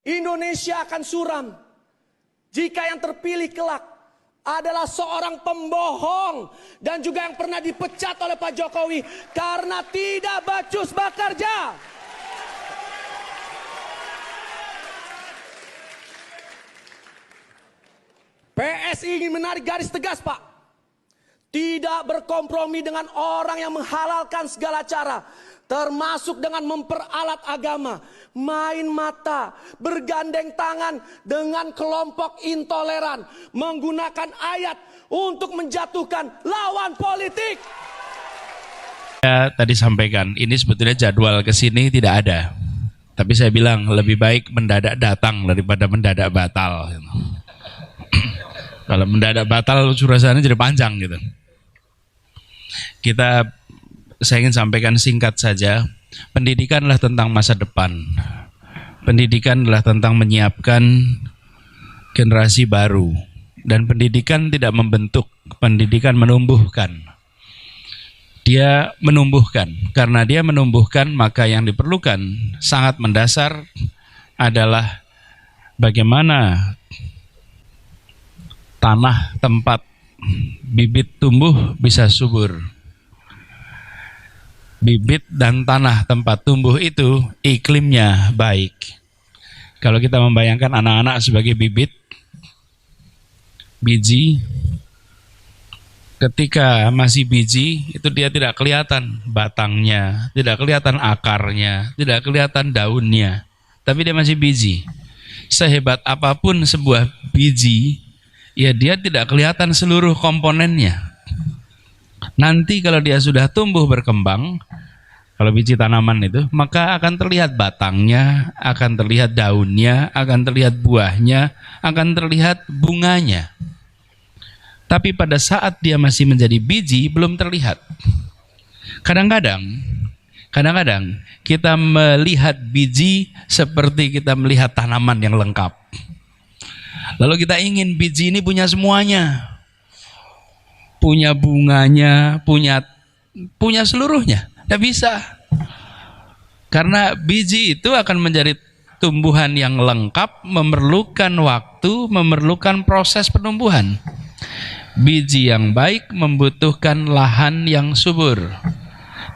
Indonesia akan suram jika yang terpilih kelak adalah seorang pembohong dan juga yang pernah dipecat oleh Pak Jokowi karena tidak becus bekerja. PSI ingin menarik garis tegas, Pak. Tidak berkompromi dengan orang yang menghalalkan segala cara, termasuk dengan memperalat agama, main mata, bergandeng tangan dengan kelompok intoleran, menggunakan ayat untuk menjatuhkan lawan politik. Saya tadi sampaikan, ini sebetulnya jadwal ke sini tidak ada. Tapi saya bilang lebih baik mendadak datang daripada mendadak batal. Kalau mendadak batal suasana jadi panjang gitu. Saya ingin sampaikan singkat saja. Pendidikanlah tentang masa depan. Pendidikan adalah tentang menyiapkan generasi baru. Dan pendidikan tidak membentuk, pendidikan menumbuhkan. Dia menumbuhkan. Karena dia menumbuhkan, maka yang diperlukan sangat mendasar adalah bagaimana tanah tempat bibit tumbuh bisa subur. Bibit dan tanah tempat tumbuh itu iklimnya baik. Kalau kita membayangkan anak-anak sebagai biji, ketika masih biji itu dia tidak kelihatan batangnya, tidak kelihatan akarnya, tidak kelihatan daunnya, tapi dia masih biji. Sehebat apapun sebuah biji, ya dia tidak kelihatan seluruh komponennya. Nanti kalau dia sudah tumbuh berkembang, kalau biji tanaman itu, maka akan terlihat batangnya, akan terlihat daunnya, akan terlihat buahnya, akan terlihat bunganya. Tapi pada saat dia masih menjadi biji, belum terlihat. Kadang-kadang kita melihat biji seperti kita melihat tanaman yang lengkap. Lalu kita ingin biji ini punya semuanya. Punya bunganya, punya seluruhnya. Tidak bisa. Karena biji itu akan menjadi tumbuhan yang lengkap, memerlukan waktu, memerlukan proses penumbuhan. Biji yang baik membutuhkan lahan yang subur.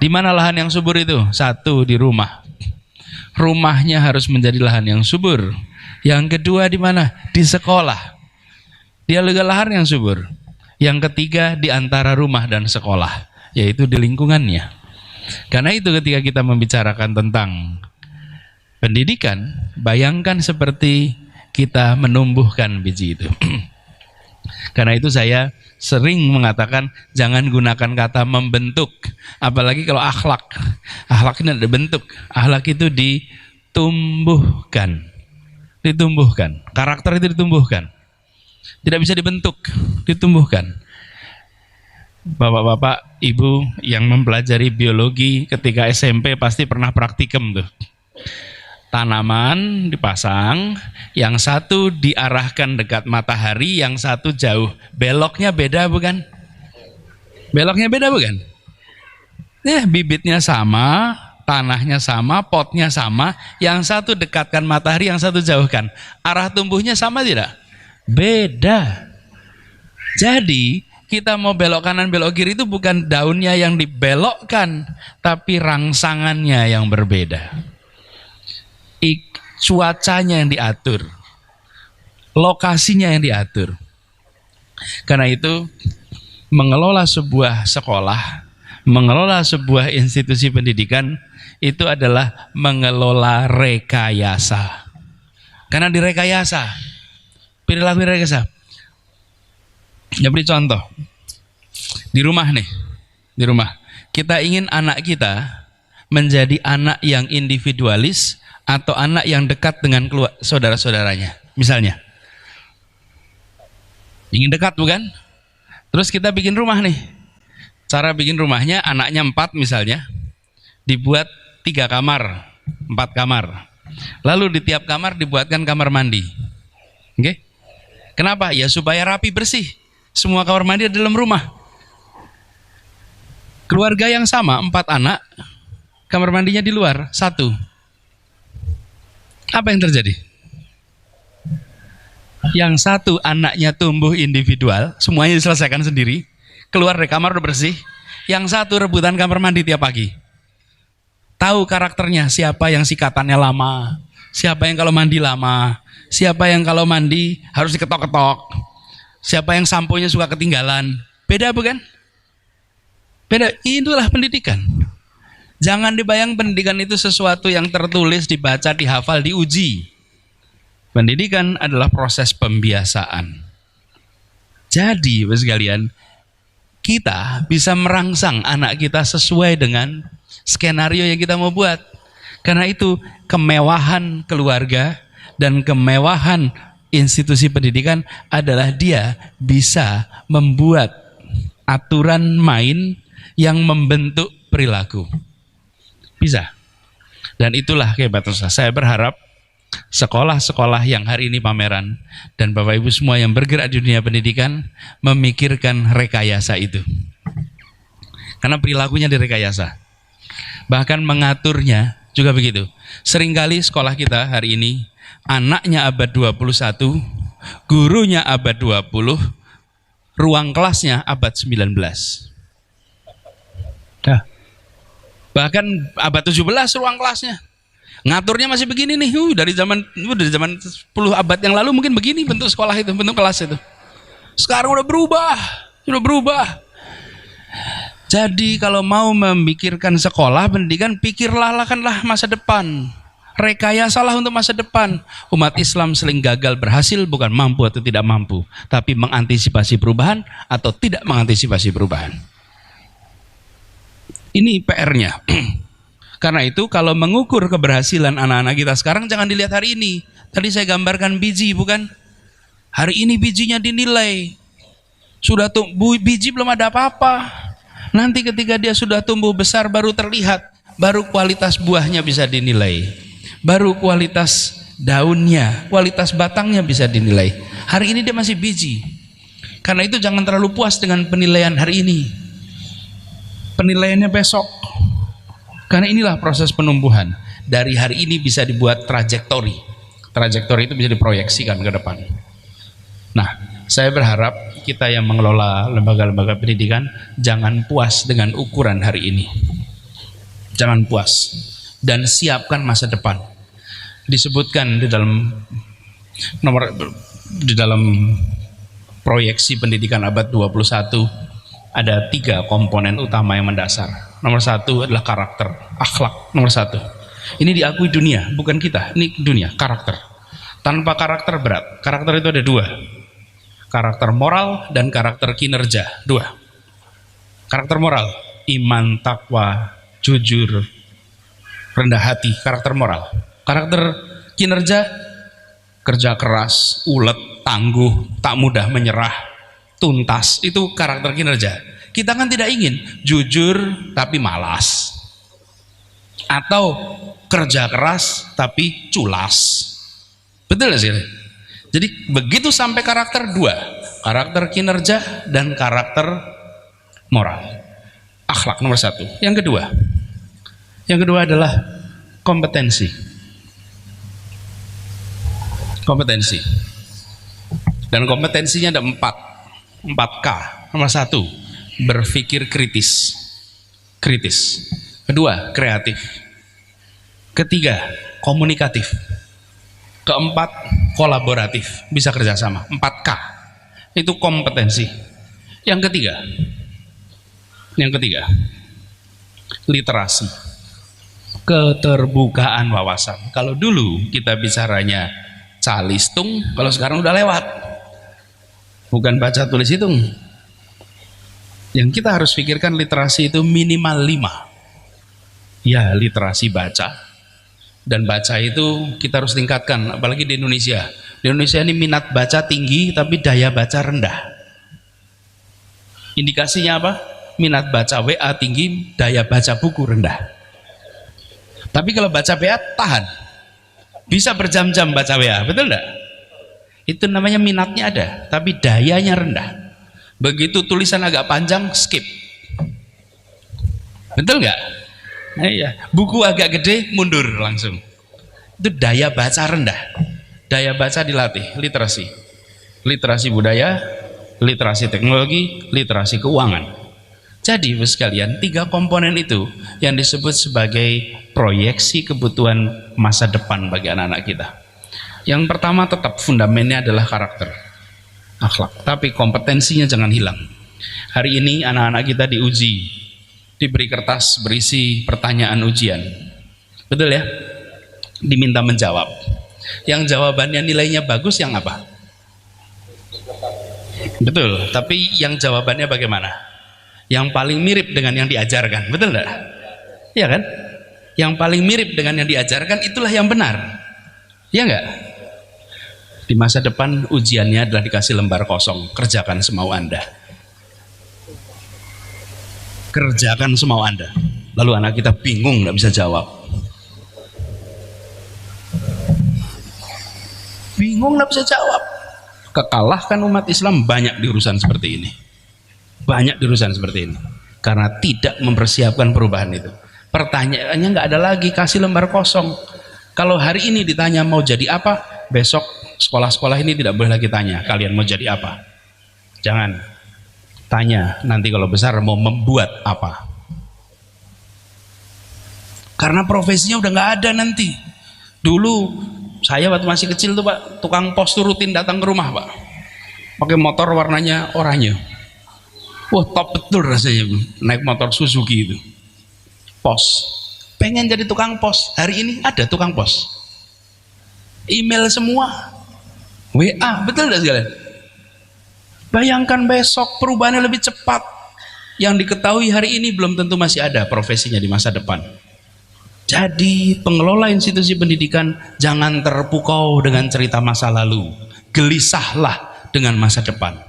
Di mana lahan yang subur itu? Satu, di rumah. Rumahnya harus menjadi lahan yang subur. Yang kedua di mana? Di sekolah. Dia juga lahan yang subur. Yang ketiga di antara rumah dan sekolah, yaitu di lingkungannya. Karena itu ketika kita membicarakan tentang pendidikan, bayangkan seperti kita menumbuhkan biji itu. Karena itu saya sering mengatakan jangan gunakan kata membentuk, apalagi kalau akhlak. Akhlak ini ada bentuk, akhlak itu ditumbuhkan. Ditumbuhkan, karakter itu ditumbuhkan. Tidak bisa dibentuk, ditumbuhkan. Bapak-bapak, ibu yang mempelajari biologi ketika SMP pasti pernah praktikum tuh. Tanaman dipasang, yang satu diarahkan dekat matahari, yang satu jauh. Beloknya beda bukan? Beloknya beda bukan? Ya, bibitnya sama, tanahnya sama, potnya sama, yang satu dekatkan matahari, yang satu jauhkan. Arah tumbuhnya sama tidak? Beda. Jadi kita mau belok kanan belok kiri itu bukan daunnya yang dibelokkan, tapi rangsangannya yang berbeda. Cuacanya yang diatur, lokasinya yang diatur. Karena itu mengelola sebuah sekolah, mengelola sebuah institusi pendidikan itu adalah mengelola rekayasa. Karena direkayasa, perilaku rekayasa. Ya, beri contoh. Di rumah nih, di rumah. Kita ingin anak kita menjadi anak yang individualis atau anak yang dekat dengan saudara-saudaranya. Misalnya, ingin dekat bukan? Terus kita bikin rumah nih. Cara bikin rumahnya anaknya 4 misalnya, dibuat 3 kamar, 4 kamar. Lalu di tiap kamar dibuatkan kamar mandi. Oke? Kenapa? Ya supaya rapi bersih. Semua kamar mandi ada dalam rumah. Keluarga yang sama, 4 anak, kamar mandinya di luar, 1. Apa yang terjadi? Yang satu anaknya tumbuh individual, semuanya diselesaikan sendiri, keluar dari kamar udah bersih. Yang satu rebutan kamar mandi tiap pagi. Tahu karakternya, siapa yang sikatannya lama, siapa yang kalau mandi lama, siapa yang kalau mandi harus diketok-ketok, siapa yang samponya suka ketinggalan. Beda bukan? Beda. Itulah pendidikan. Jangan dibayang pendidikan itu sesuatu yang tertulis, dibaca, dihafal, diuji. Pendidikan adalah proses pembiasaan. Jadi, Bapak sekalian, kita bisa merangsang anak kita sesuai dengan skenario yang kita mau buat. Karena itu kemewahan keluarga dan kemewahan institusi pendidikan adalah dia bisa membuat aturan main yang membentuk perilaku. Bisa. Dan itulah kehebatan saya berharap sekolah-sekolah yang hari ini pameran dan Bapak Ibu semua yang bergerak di dunia pendidikan memikirkan rekayasa itu. Karena perilakunya direkayasa. Bahkan mengaturnya juga begitu. Seringkali sekolah kita hari ini anaknya abad 21, gurunya abad 20, ruang kelasnya abad 19. Dah. Bahkan abad 17 ruang kelasnya. Ngaturnya masih begini nih, dari zaman 10 abad yang lalu mungkin begini bentuk sekolah itu, bentuk kelas itu. Sekarang udah berubah. Jadi kalau mau memikirkan sekolah, pendidikan, pikirlah masa depan. Rekayasalah untuk masa depan. Umat Islam sering gagal berhasil bukan mampu atau tidak mampu, tapi mengantisipasi perubahan atau tidak mengantisipasi perubahan. Ini PR-nya. Karena itu kalau mengukur keberhasilan anak-anak kita sekarang jangan dilihat hari ini. Tadi saya gambarkan biji, bukan? Hari ini bijinya dinilai. Sudah tumbuh biji belum ada apa-apa. Nanti ketika dia sudah tumbuh besar baru terlihat, baru kualitas buahnya bisa dinilai. Baru kualitas daunnya, kualitas batangnya bisa dinilai. Hari ini dia masih biji. Karena itu jangan terlalu puas dengan penilaian hari ini. Penilaiannya besok. Karena inilah proses penumbuhan. Dari hari ini bisa dibuat trajektori. Trajektori itu bisa diproyeksikan ke depan. Nah, saya berharap kita yang mengelola lembaga-lembaga pendidikan jangan puas dengan ukuran hari ini. Jangan puas. Dan siapkan masa depan. Disebutkan di dalam proyeksi pendidikan abad 21 ada 3 komponen utama yang mendasar. Nomor 1 adalah karakter, akhlak. Nomor 1. Ini diakui dunia, bukan kita. Ini dunia, karakter. Tanpa karakter berat. Karakter itu ada 2. Karakter moral dan karakter kinerja. 2. Karakter moral, iman, takwa, jujur, rendah hati. Karakter moral. Karakter kinerja, kerja keras, ulet, tangguh, tak mudah menyerah, tuntas. Itu karakter kinerja. Kita kan tidak ingin jujur tapi malas, atau kerja keras tapi culas. Betul gak sih? Jadi begitu sampai karakter 2, karakter kinerja dan karakter moral. Akhlak nomor 1. Yang kedua adalah kompetensi. Kompetensi. Dan kompetensinya ada 4K. Nomor 1, berpikir kritis. Kedua, kreatif. Ketiga, komunikatif. Keempat, kolaboratif, bisa kerjasama. 4K itu kompetensi. Yang ketiga, literasi, keterbukaan wawasan. Kalau dulu kita bicaranya calistung, kalau sekarang udah lewat, bukan baca tulis hitung. Yang kita harus pikirkan literasi itu minimal 5. Ya, literasi baca. Dan baca itu kita harus tingkatkan, apalagi di Indonesia. Di Indonesia ini minat baca tinggi tapi daya baca rendah. Indikasinya apa? Minat baca WA tinggi, daya baca buku rendah. Tapi kalau baca WA tahan. Bisa berjam-jam baca WA, betul enggak? Itu namanya minatnya ada, tapi dayanya rendah. Begitu tulisan agak panjang, skip. Betul nggak? Nah, iya. Buku agak gede, mundur langsung. Itu daya baca rendah. Daya baca dilatih, literasi. literasi budaya, literasi teknologi, literasi keuangan. Jadi Bapak sekalian, 3 komponen itu yang disebut sebagai proyeksi kebutuhan masa depan bagi anak-anak kita. Yang pertama tetap fundamennya adalah karakter, akhlak, tapi kompetensinya jangan hilang. Hari ini anak-anak kita diuji, diberi kertas berisi pertanyaan ujian, betul ya? Diminta menjawab. Yang jawabannya nilainya bagus yang apa? Betul, tapi yang jawabannya bagaimana? Yang paling mirip dengan yang diajarkan, betul enggak? Iya kan? Yang paling mirip dengan yang diajarkan itulah yang benar. Iya enggak? Di masa depan ujiannya adalah dikasih lembar kosong, kerjakan semau Anda. Kerjakan semau Anda. Lalu anak kita bingung, enggak bisa jawab. Bingung, enggak bisa jawab. Kekalahkan umat Islam banyak di urusan seperti ini. Banyak di urusan seperti ini karena tidak mempersiapkan perubahan itu. Pertanyaannya nggak ada lagi, kasih lembar kosong. Kalau hari ini ditanya mau jadi apa, besok sekolah-sekolah ini tidak boleh lagi tanya kalian mau jadi apa. Jangan tanya nanti kalau besar mau membuat apa, karena profesinya udah nggak ada nanti. Dulu saya waktu masih kecil tuh Pak, tukang pos tuh rutin datang ke rumah Pak, pakai motor warnanya oranye. Wah, top betul rasanya naik motor Suzuki itu. Pos. Pengen jadi tukang pos. Hari ini ada tukang pos. Email semua. WA, betul enggak sekalian? Bayangkan besok perubahannya lebih cepat. Yang diketahui hari ini belum tentu masih ada profesinya di masa depan. Jadi pengelola institusi pendidikan jangan terpukau dengan cerita masa lalu. Gelisahlah dengan masa depan.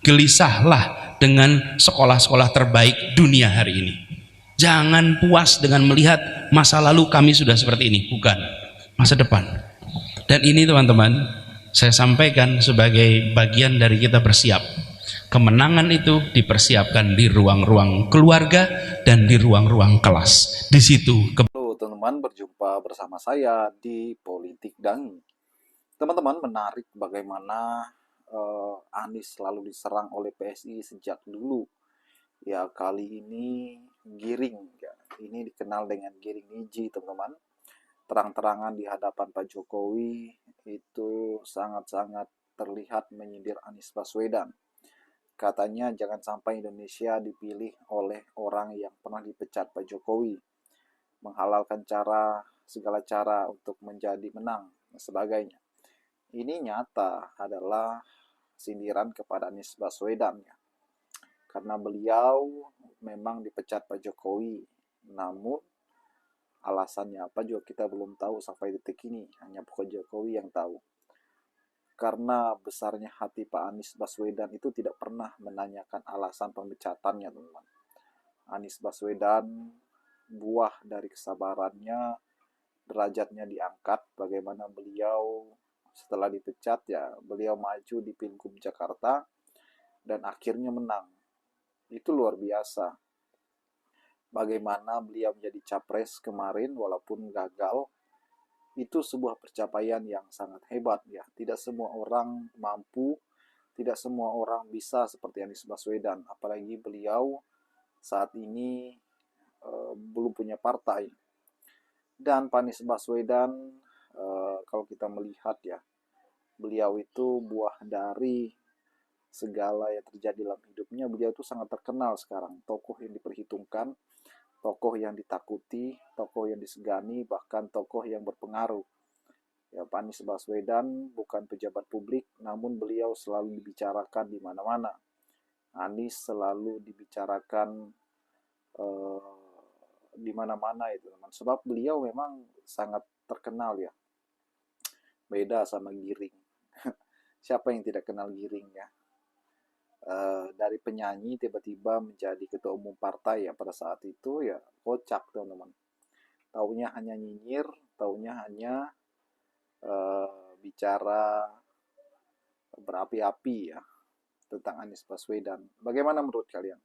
Gelisahlah dengan sekolah-sekolah terbaik dunia hari ini. Jangan puas dengan melihat masa lalu kami sudah seperti ini, bukan, masa depan. Dan ini teman-teman, saya sampaikan sebagai bagian dari kita bersiap. Kemenangan itu dipersiapkan di ruang-ruang keluarga dan di ruang-ruang kelas. Di situ Halo teman-teman, berjumpa bersama saya di Politik Dangi. Teman-teman, menarik bagaimana Anies selalu diserang oleh PSI sejak dulu. Ya, kali ini giring. Ya. Ini dikenal dengan giring niji, teman-teman. Terang-terangan di hadapan Pak Jokowi itu sangat-sangat terlihat menyindir Anies Baswedan. Katanya jangan sampai Indonesia dipilih oleh orang yang pernah dipecat Pak Jokowi, menghalalkan segala cara untuk menjadi menang dan sebagainya. Ini nyata adalah sindiran kepada Anies Baswedan ya. Karena beliau memang dipecat Pak Jokowi, namun alasannya apa juga kita belum tahu sampai detik ini, hanya Pak Jokowi yang tahu. Karena besarnya hati Pak Anies Baswedan itu tidak pernah menanyakan alasan pemecatannya, teman-teman. Anies Baswedan buah dari kesabarannya, derajatnya diangkat, bagaimana beliau setelah dipecat ya beliau maju di Pilgub Jakarta dan akhirnya menang. Itu luar biasa. Bagaimana beliau menjadi capres kemarin walaupun gagal, itu sebuah pencapaian yang sangat hebat ya. Tidak semua orang mampu, tidak semua orang bisa seperti Anies Baswedan, apalagi beliau saat ini belum punya partai. Dan Pak Anies Baswedan kalau kita melihat ya, beliau itu buah dari segala yang terjadi dalam hidupnya. Beliau itu sangat terkenal sekarang, tokoh yang diperhitungkan, tokoh yang ditakuti, tokoh yang disegani, bahkan tokoh yang berpengaruh. Ya, Pak Anies Baswedan bukan pejabat publik, namun beliau selalu dibicarakan di mana-mana. Anies selalu dibicarakan di mana-mana itu, teman. Sebab beliau memang sangat terkenal ya. Beda sama Giring. Siapa yang tidak kenal Giring ya? Dari penyanyi tiba-tiba menjadi ketua umum partai ya pada saat itu ya kocak teman-teman. Taunya hanya nyinyir, taunya hanya bicara berapi-api ya tentang Anies Baswedan. Bagaimana menurut kalian?